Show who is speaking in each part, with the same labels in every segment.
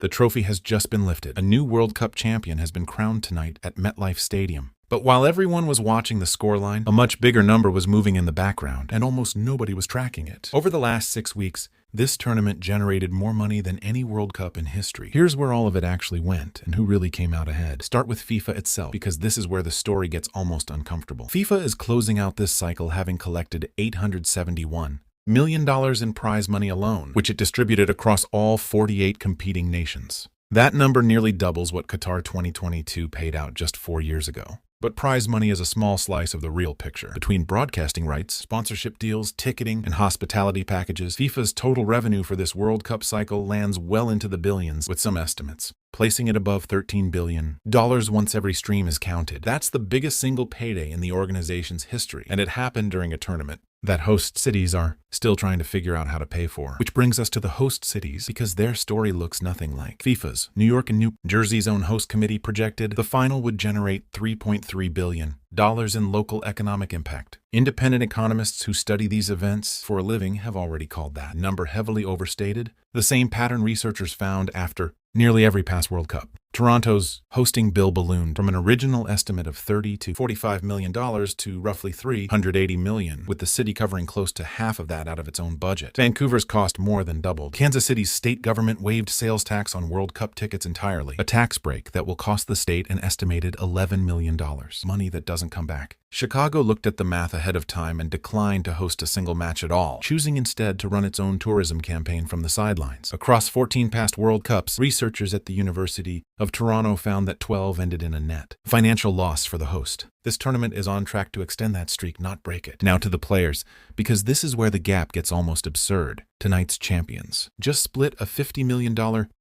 Speaker 1: The trophy has just been lifted. A new World Cup champion has been crowned tonight at MetLife Stadium. But while everyone was watching the scoreline, a much bigger number was moving in the background, and almost nobody was tracking it. Over the last 6 weeks, this tournament generated more money than any World Cup in history. Here's where all of it actually went, and who really came out ahead. Start with FIFA itself, because this is where the story gets almost uncomfortable. FIFA is closing out this cycle having collected $871 million in prize money alone, which it distributed across all 48 competing nations. That number nearly doubles what Qatar 2022 paid out just 4 years ago. But prize money is a small slice of the real picture. Between broadcasting rights, sponsorship deals, ticketing, and hospitality packages, FIFA's total revenue for this World Cup cycle lands well into the billions, with some estimates placing it above $13 billion once every stream is counted. That's the biggest single payday in the organization's history, and it happened during a tournament that host cities are still trying to figure out how to pay for. Which brings us to the host cities, because their story looks nothing like FIFA's. New York and New Jersey's own host committee projected the final would generate $3.3 billion in local economic impact. Independent economists who study these events for a living have already called that number heavily overstated, the same pattern researchers found after nearly every past World Cup. Toronto's hosting bill ballooned from an original estimate of $30 to $45 million to roughly $380 million, with the city covering close to half of that out of its own budget. Vancouver's cost more than doubled. Kansas City's state government waived sales tax on World Cup tickets entirely, a tax break that will cost the state an estimated $11 million, money that doesn't come back. Chicago looked at the math ahead of time and declined to host a single match at all, choosing instead to run its own tourism campaign from the sidelines. Across 14 past World Cups, researchers at the University of Toronto found that 12 ended in a net financial loss for the host. This tournament is on track to extend that streak, not break it. Now to the players, because this is where the gap gets almost absurd. Tonight's champions just split a $50 million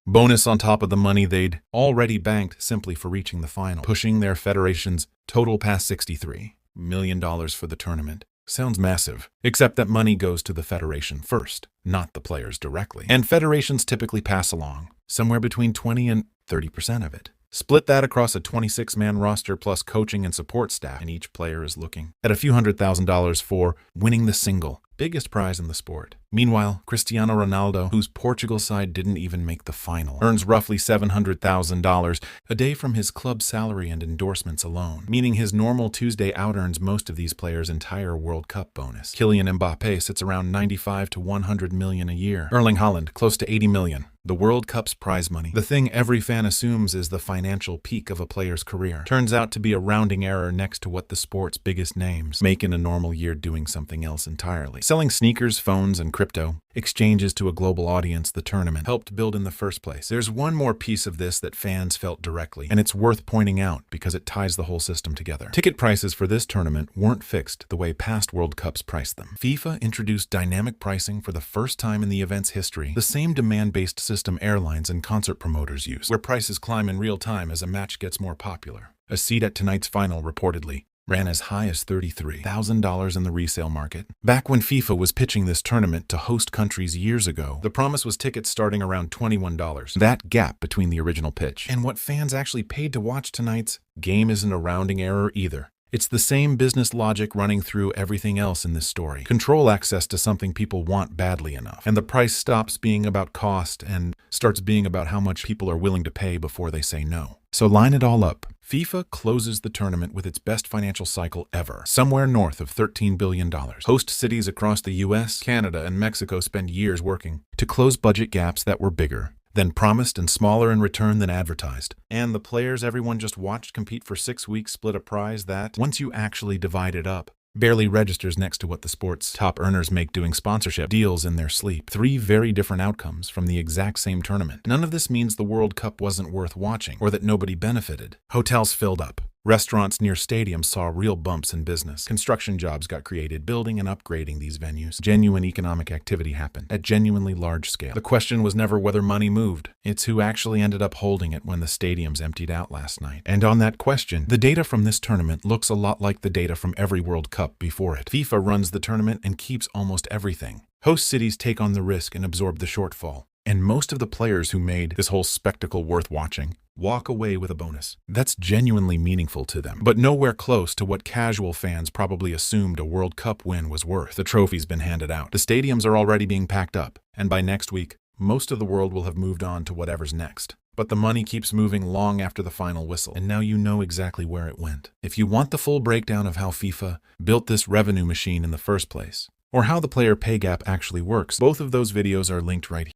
Speaker 1: bonus on top of the money they'd already banked simply for reaching the final, pushing their federation's total past $63 million for the tournament. Sounds massive, except that money goes to the federation first, not the players directly. And federations typically pass along somewhere between 20 and 30% of it. Split that across a 26-man roster plus coaching and support staff, and each player is looking at a few $100,000 for winning the single biggest prize in the sport. Meanwhile, Cristiano Ronaldo, whose Portugal side didn't even make the final, earns roughly $700,000 a day from his club salary and endorsements alone, meaning his normal Tuesday out earns most of these players' entire World Cup bonus. Kylian Mbappe sits around $95 to $100 million a year. Erling Haaland, close to $80 million. The World Cup's prize money, the thing every fan assumes is the financial peak of a player's career, turns out to be a rounding error next to what the sport's biggest names make in a normal year doing something else entirely. Selling sneakers, phones, and crypto exchanges to a global audience the tournament helped build in the first place. There's one more piece of this that fans felt directly, and it's worth pointing out because it ties the whole system together. Ticket prices for this tournament weren't fixed the way past World Cups priced them. FIFA introduced dynamic pricing for the first time in the event's history, the same demand-based system airlines and concert promoters use, where prices climb in real time as a match gets more popular. A seat at tonight's final reportedly ran as high as $33,000 in the resale market. Back when FIFA was pitching this tournament to host countries years ago, the promise was tickets starting around $21. That gap between the original pitch and what fans actually paid to watch tonight's game isn't a rounding error either. It's the same business logic running through everything else in this story. Control access to something people want badly enough, and the price stops being about cost and starts being about how much people are willing to pay before they say no. So line it all up. FIFA closes the tournament with its best financial cycle ever, somewhere north of $13 billion. Host cities across the US, Canada, and Mexico spend years working to close budget gaps that were bigger than promised and smaller in return than advertised. And the players everyone just watched compete for 6 weeks split a prize that, once you actually divide it up, barely registers next to what the sport's top earners make doing sponsorship deals in their sleep. 3 very different outcomes from the exact same tournament. None of this means the World Cup wasn't worth watching or that nobody benefited. Hotels filled up. Restaurants near stadiums saw real bumps in business. Construction jobs got created, building and upgrading these venues. Genuine economic activity happened at genuinely large scale. The question was never whether money moved. It's who actually ended up holding it when the stadiums emptied out last night. And on that question, the data from this tournament looks a lot like the data from every World Cup before it. FIFA runs the tournament and keeps almost everything. Host cities take on the risk and absorb the shortfall. And most of the players who made this whole spectacle worth watching walk away with a bonus that's genuinely meaningful to them, but nowhere close to what casual fans probably assumed a World Cup win was worth. The trophy's been handed out. The stadiums are already being packed up, and by next week, most of the world will have moved on to whatever's next. But the money keeps moving long after the final whistle, and now you know exactly where it went. If you want the full breakdown of how FIFA built this revenue machine in the first place, or how the player pay gap actually works, both of those videos are linked right here.